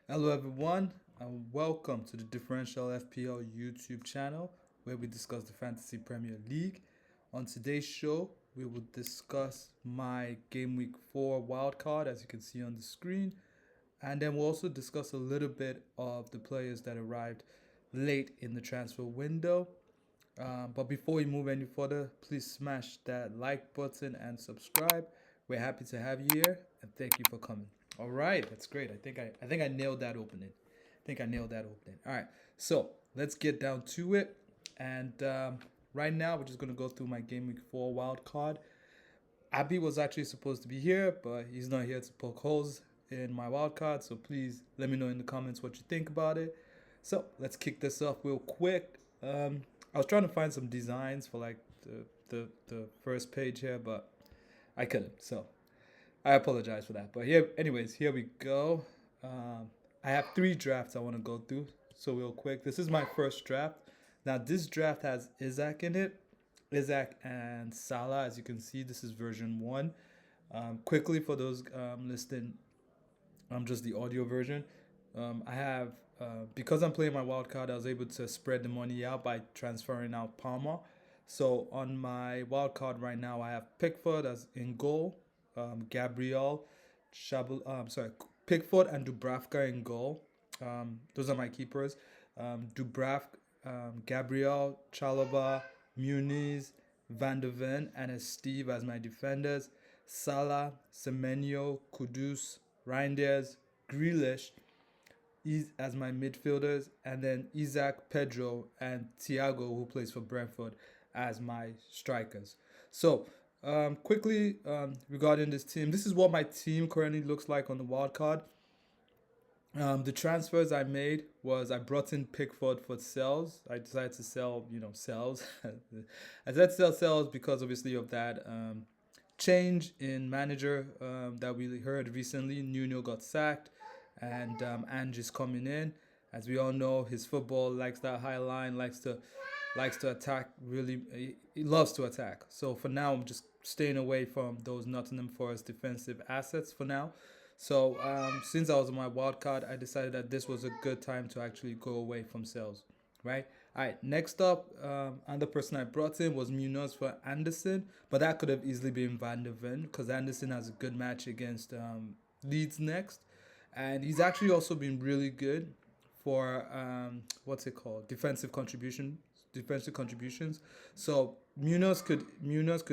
Hello, everyone, and welcome to the Differential FPL YouTube channel where we discuss the Fantasy Premier League. On today's show, we will discuss my Gameweek 4 wildcard, as you can see on the screen, and then we'll also discuss a little bit of the players that arrived late in the transfer window. But before we move any further, please smash that like button and subscribe. We're happy to have you here, and thank you for coming. All right, that's great. I think I nailed that opening. All right, so let's get down to it. And right now, we're just gonna go through my Game Week 4 wild card. Abby was actually supposed to be here, but he's not here to poke holes in my wild card. So please let me know in the comments what you think about it. So let's kick this off real quick. I was trying to find some designs for like the first page here, but I couldn't. So I apologize for that. But here we go. I have 3 drafts I want to go through. So real quick, this is my first draft. Now this draft has Isaac in it, Isaac and Salah. As you can see, this is version 1. Quickly for those listening, just the audio version. I have because I'm playing my wild card, I was able to spread the money out by transferring out Palmer. So on my wild card right now, I have Pickford as in goal, Gabriel, Pickford and Dubravka in goal. Those are my keepers. Gabriel, Chalobah, Muniz, Van de Ven, and as Steve as my defenders. Salah, Semenyo, Kudus, Reinders, Grealish as my midfielders, and then Isaac, Pedro, and Thiago, who plays for Brentford, as my strikers. So, quickly regarding this team, this is what my team currently looks like on the wild card. The transfers I made was I brought in Pickford for sales. I decided to sell, sales. I decided to sell sales because obviously of that change in manager that we heard recently. Nuno got sacked, and Ange's coming in. As we all know, his football likes that high line, likes to attack. Really, he loves to attack. So for now, I'm just staying away from those Nottingham Forest defensive assets for now. So since I was on my wild card, I decided that this was a good time to actually go away from sales, right? All right, next up, another person I brought in was Munoz for Anderson, but that could have easily been Van de Ven because Anderson has a good match against Leeds next, and he's actually also been really good for what's it called, defensive contributions. So Munoz could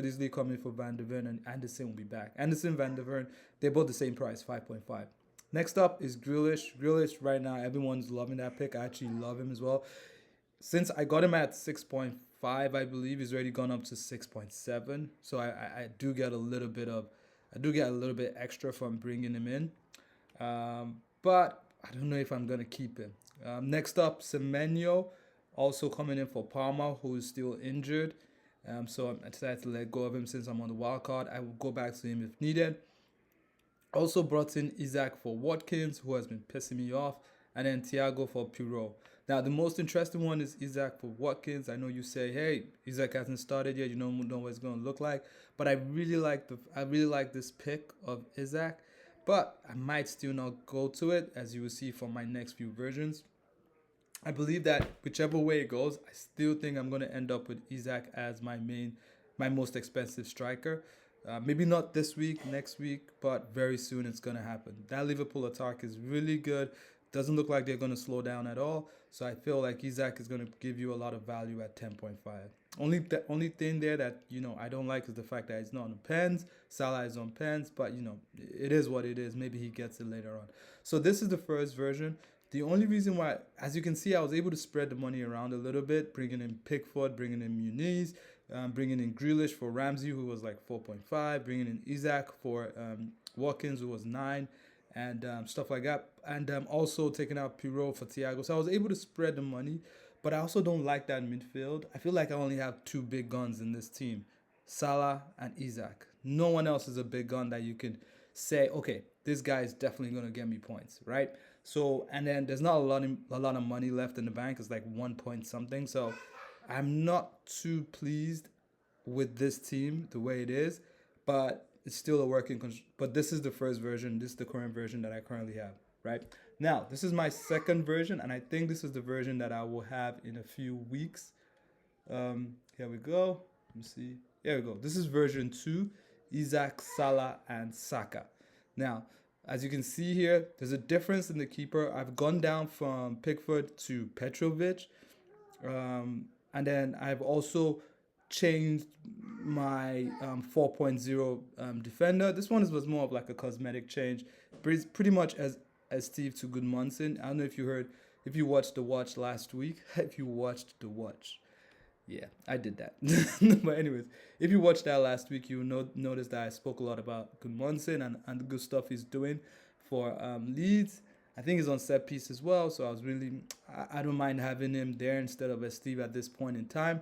easily come in for Van de Ven, and Anderson will be back. Anderson, Van de Ven, they're both the same price, 5.5. Next up is Grealish. Grealish right now, everyone's loving that pick. I actually love him as well. Since I got him at 6.5, I believe he's already gone up to 6.7. So I do get a little bit extra from bringing him in. But I don't know if I'm gonna keep him. Next up, Semenyo, also coming in for Palmer, who is still injured. So I decided to let go of him since I'm on the wild card. I will go back to him if needed. Also brought in Isaac for Watkins, who has been pissing me off, and then Thiago for Pirot. Now the most interesting one is Isaac for Watkins. I know you say, hey, Isaac hasn't started yet. You don't know what it's going to look like, but I really like this pick of Isaac. But I might still not go to it, as you will see from my next few versions. I believe that whichever way it goes, I still think I'm going to end up with Isaac as my most expensive striker. Maybe not this week, next week, but very soon it's going to happen. That Liverpool attack is really good. Doesn't look like they're going to slow down at all. So I feel like Isaac is going to give you a lot of value at 10.5. Only thing there that I don't like is the fact that it's not on pens. Salah is on pens, but it is what it is. Maybe he gets it later on. So this is the first version. The only reason why, as you can see, I was able to spread the money around a little bit, bringing in Pickford, bringing in Muniz, bringing in Grealish for Ramsey, who was like 4.5, bringing in Isaac for Watkins, who was 9, and stuff like that. And also taking out Pirot for Thiago. So I was able to spread the money, but I also don't like that midfield. I feel like I only have 2 big guns in this team, Salah and Isaac. No one else is a big gun that you could say, okay, this guy is definitely going to get me points, right? So, and then there's not a lot of money left in the bank. It's like 1 point something. So I'm not too pleased with this team the way it is, but it's still a working. But this is the first version. This is the current version that I currently have, right? Now, this is my second version, and I think this is the version that I will have in a few weeks. Here we go. Let me see. Here we go. This is version 2, Isaac, Salah, and Saka. Now, as you can see here, there's a difference in the keeper. I've gone down from Pickford to Petrovic. And then I've also changed my 4.0 defender. This one was more of like a cosmetic change. Pretty much as Steve to Goodmanson. I don't know if you heard, if you watched the watch last week. If you watched the watch. Yeah, I did that. But anyways, if you watched that last week, you notice that I spoke a lot about Goodmanson and the good stuff he's doing for Leeds. I think he's on set piece as well, so I don't mind having him there instead of Steve at this point in time.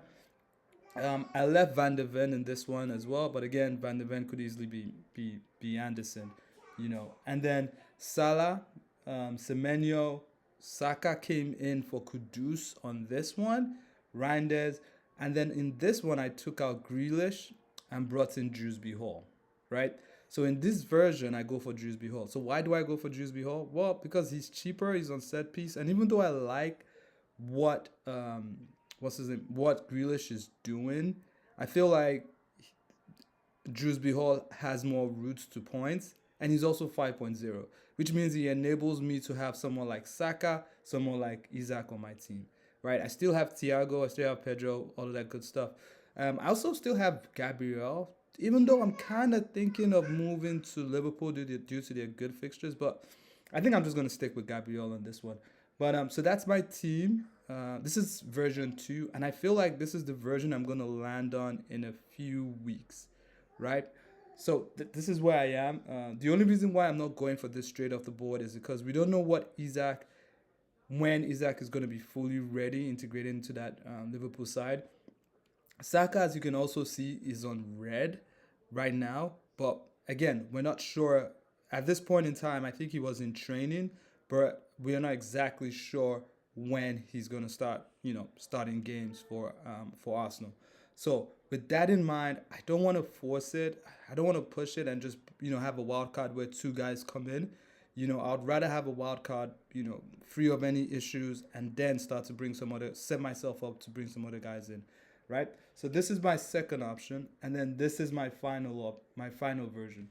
I left Van de Ven in this one as well, but again, Van de Ven could easily be Anderson, you know. And then Salah, Semenyo, Saka came in for Kudus on this one, Reinders, and then in this one I took out Grealish and brought in Dewsbury Hall, right? So in this version, I go for Dewsbury Hall. So why do I go for Dewsbury Hall? Well, because he's cheaper, he's on set piece, and even though I like what what Grealish is doing, I feel like Dewsbury Hall has more routes to points, and he's also 5.0, which means he enables me to have someone like Saka, someone like Isaac on my team, right? I still have Thiago, I still have Pedro, all of that good stuff. I also still have Gabriel, even though I'm kind of thinking of moving to Liverpool due to their good fixtures, but I think I'm just going to stick with Gabriel on this one. But so that's my team. This is version 2, and I feel like this is the version I'm going to land on in a few weeks, right? So this is where I am. The only reason why I'm not going for this straight off the board is because we don't know when Isaac is going to be fully ready, integrated into that Liverpool side. Saka, as you can also see, is on red right now. But again, we're not sure. At this point in time, I think he was in training, but we are not exactly sure when he's going to start, starting games for Arsenal. So with that in mind, I don't want to force it. I don't want to push it and just, have a wild card where two guys come in. I'd rather have a wild card, free of any issues, and then start to set myself up to bring some other guys in, right? So this is my second option, and then this is my final version.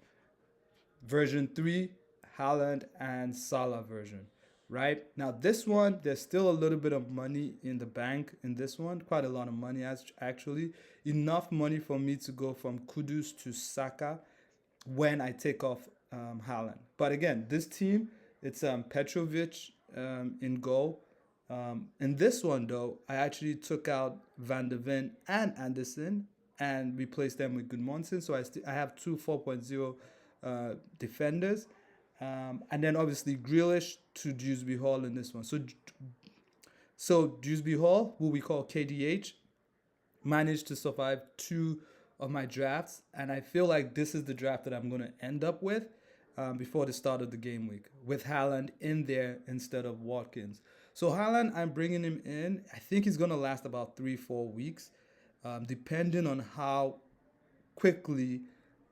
Version 3, Haaland and Salah version, right? Now this one, there's still a little bit of money in the bank in this one, quite a lot of money actually. Enough money for me to go from Kudus to Saka when I take off Haaland. But again, this team, it's Petrovic in goal. In this one, though, I actually took out Van de Ven and Anderson and replaced them with Goodmanson. So I have two 4.0 defenders. And then obviously Grealish to Dewsbury Hall in this one. So Dewsbury Hall, who we call KDH, managed to survive 2 of my drafts. And I feel like this is the draft that I'm going to end up with before the start of the game week, with Haaland in there instead of Watkins. So Haaland, I'm bringing him in. I think he's going to last about 3-4 weeks, depending on how quickly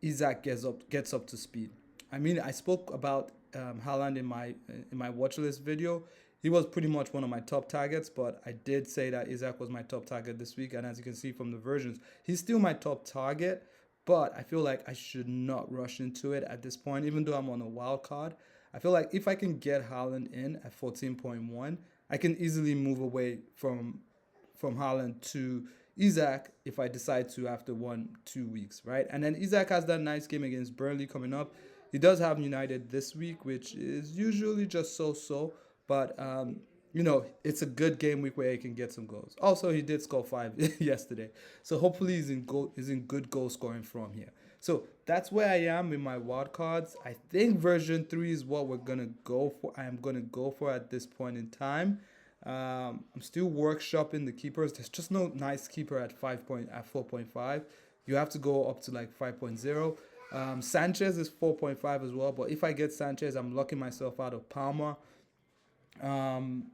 Isaac gets up to speed. I mean, I spoke about Haaland in my watch list video. He was pretty much one of my top targets, but I did say that Isaac was my top target this week. And as you can see from the versions, he's still my top target, but I feel like I should not rush into it at this point, even though I'm on a wild card. I feel like if I can get Haaland in at 14.1, I can easily move away from Haaland to Isaac if I decide to after 1-2 weeks, right? And then Isaac has that nice game against Burnley coming up. He does have United this week, which is usually just so-so, but it's a good game week where he can get some goals. Also, he did score 5 yesterday, so hopefully he's in good goal scoring form here. So that's where I am in my wild cards. I think version 3 is what we're gonna go for. I am gonna go for at this point in time. I'm still workshopping the keepers. There's just no nice keeper at 4.5. You have to go up to like 5.0. Sanchez is 4.5 as well, but if I get Sanchez, I'm locking myself out of Palmer. And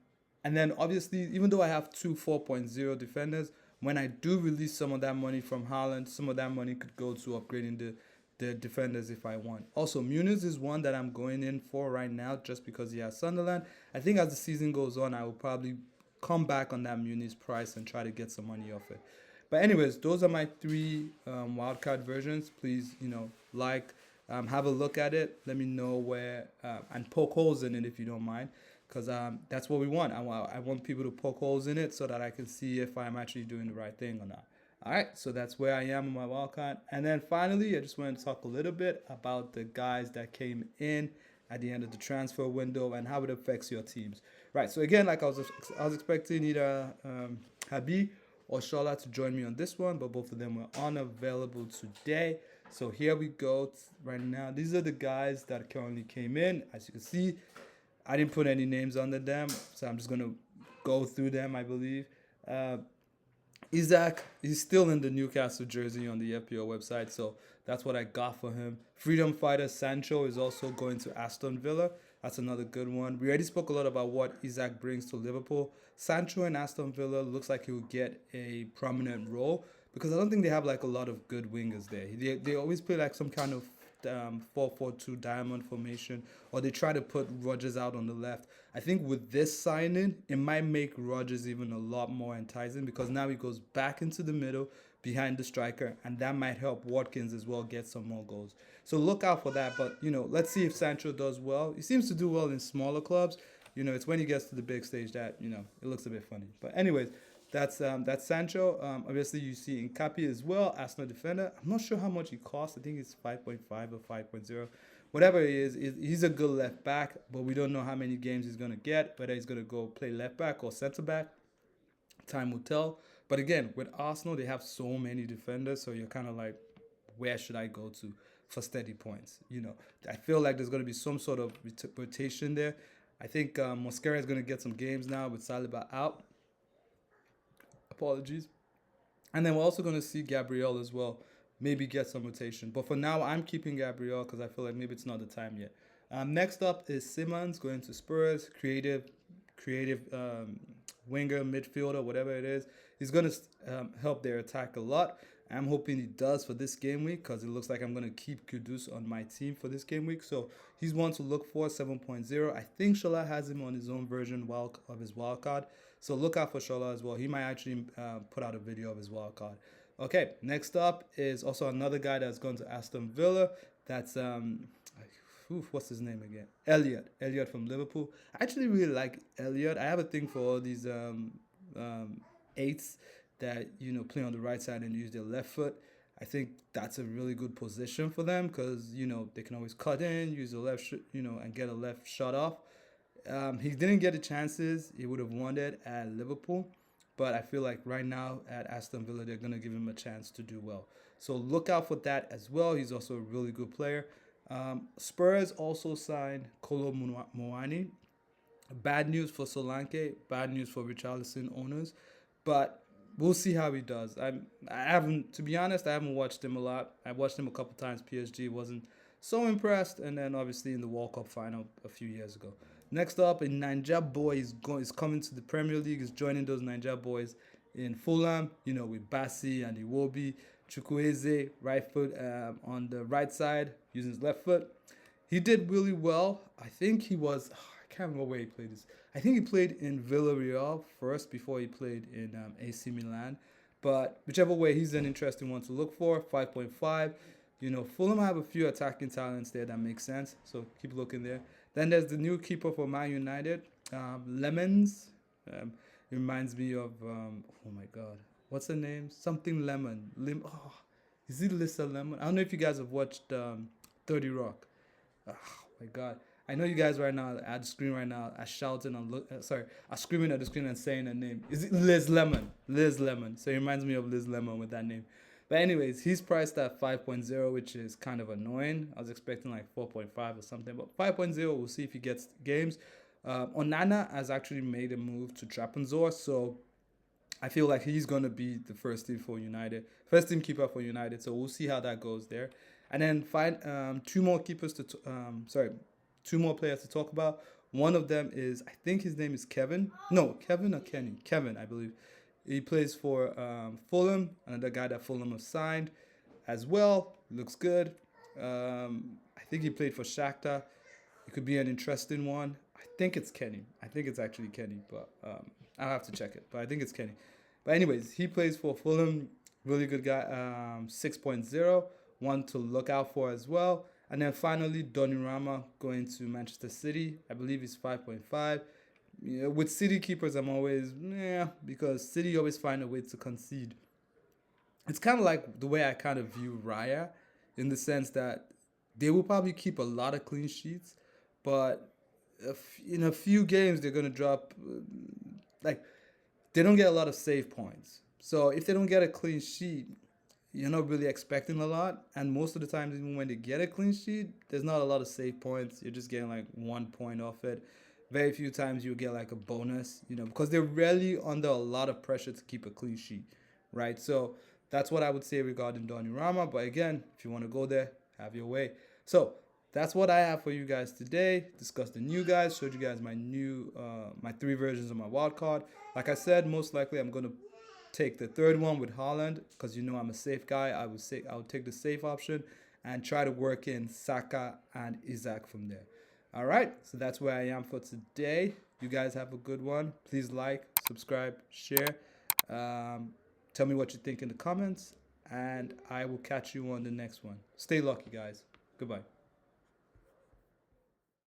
then obviously, even though I have two 4.0 defenders, when I do release some of that money from Haaland, some of that money could go to upgrading the defenders if I want. Also, Muniz is one that I'm going in for right now just because he has Sunderland. I think as the season goes on, I will probably come back on that Muniz price and try to get some money off it. But anyways, those are my three wildcard versions. Please, have a look at it. Let me know where and poke holes in it if you don't mind, because that's what we want. I want people to poke holes in it so that I can see if I'm actually doing the right thing or not. All right, so that's where I am in my wildcard. And then finally, I just wanted to talk a little bit about the guys that came in at the end of the transfer window and how it affects your teams. Right, so again, like I was expecting either Habib or Shola to join me on this one, but both of them were unavailable today. So here we go right now. These are the guys that currently came in. As you can see, I didn't put any names under them, so I'm just going to go through them, I believe. Isaac, he's still in the Newcastle jersey on the FPL website, so that's what I got for him. Freedom Fighter Sancho is also going to Aston Villa. That's another good one. We already spoke a lot about what Isaac brings to Liverpool. Sancho and Aston Villa looks like he'll get a prominent role because I don't think they have like a lot of good wingers there. They always play like some kind of 4-4-2 diamond formation, or they try to put Rodgers out on the left. I think with this signing, it might make Rodgers even a lot more enticing because now he goes back into the middle behind the striker, and that might help Watkins as well get some more goals. So look out for that. But let's see if Sancho does well. He seems to do well in smaller clubs. It's when he gets to the big stage that it looks a bit funny. But anyways, that's Sancho. Obviously, you see Nkapie as well, Arsenal defender. I'm not sure how much he costs. I think it's 5.5 or 5.0. Whatever it is, he's a good left back, but we don't know how many games he's going to get, whether he's going to go play left back or center back. Time will tell. But again, with Arsenal, they have so many defenders, so you're kind of like, where should I go to for steady points? I feel like there's going to be some sort of rotation there. I think Mosquera is going to get some games now with Saliba out. Apologies. And then we're also going to see Gabriel as well. Maybe get some rotation. But for now, I'm keeping Gabriel because I feel like maybe it's not the time yet. Next up is Simmons going to Spurs. Creative winger, midfielder, whatever it is. He's going to help their attack a lot. I'm hoping he does for this game week because it looks like I'm going to keep Kudus on my team for this game week. So he's one to look for, 7.0. I think Shola has him on his own version of his wildcard. So look out for Shola as well. He might actually put out a video of his wildcard. Okay, next up is also another guy that's going to Aston Villa. That's, what's his name again? Elliot from Liverpool. I actually really like Elliot. I have a thing for all these eights that play on the right side and use their left foot. I think that's a really good position for them because they can always cut in, use the left and get a left shot off. He didn't get the chances he would have wanted at Liverpool, but I feel like right now at Aston Villa they're gonna give him a chance to do well. So look out for that as well. He's also a really good player. Spurs also signed Kolo Muani. Bad news for Solanke, bad news for Richarlison owners, but we'll see how he does. I haven't, to be honest, I haven't watched him a lot. I watched him a couple times. PSG wasn't so impressed, and then obviously in the World Cup final a few years ago. Next up, a Ninja boy is coming to the Premier League. Is joining those Ninja boys in Fulham. With Bassi and Iwobi, Chukwueze, right foot on the right side using his left foot. He did really well. I think he was. I can't remember where he played this. I think he played in Villarreal first before he played in AC Milan. But whichever way, he's an interesting one to look for. 5.5. Fulham have a few attacking talents there that make sense. So keep looking there. Then there's the new keeper for Man United, Lemons. It reminds me of, oh my God, what's the name? Something Lemon. Is it Lisa Lemon? I don't know if you guys have watched 30 Rock. Oh my God. I know you guys right now at the screen right now are shouting are screaming at the screen and saying her name. Is it Liz Lemon? Liz Lemon. So it reminds me of Liz Lemon with that name. But anyways, he's priced at 5.0, which is kind of annoying. I was expecting like 4.5 or something, but 5.0, we'll see if he gets games. Onana has actually made a move to Trabzonspor, so I feel like he's going to be the first team keeper for United. So we'll see how that goes there. And then find two more players to talk about. One of them is, I think his name is Kevin. No, Kevin or Kenny? Kevin, I believe. He plays for Fulham, another guy that Fulham have signed as well. Looks good. I think he played for Shakhtar. It could be an interesting one. I think it's Kenny. I think it's actually Kenny, but I'll have to check it. But I think it's Kenny. But anyways, he plays for Fulham. Really good guy. 6.0. One to look out for as well. And then finally, Donnarumma going to Manchester City. I believe he's 5.5. Yeah, with City keepers, I'm always, because City always find a way to concede. It's kind of like the way I kind of view Raya, in the sense that they will probably keep a lot of clean sheets, but in a few games they're gonna drop, like they don't get a lot of save points. So if they don't get a clean sheet, you're not really expecting a lot. And most of the times, even when they get a clean sheet, there's not a lot of save points. You're just getting like 1 point off it. Very few times you'll get like a bonus, because they're really under a lot of pressure to keep a clean sheet, right? So that's what I would say regarding Donnarumma. But again, if you want to go there, have your way. So that's what I have for you guys today. Discussed the new guys, showed you guys my 3 versions of my wild card. Like I said, most likely I'm gonna take the third one with Haaland, because I'm a safe guy. I would take the safe option and try to work in Saka and Isaac from there. All right, so that's where I am for today. You guys have a good one. Please like, subscribe, share. Tell me what you think in the comments, and I will catch you on the next one. Stay lucky, guys. Goodbye.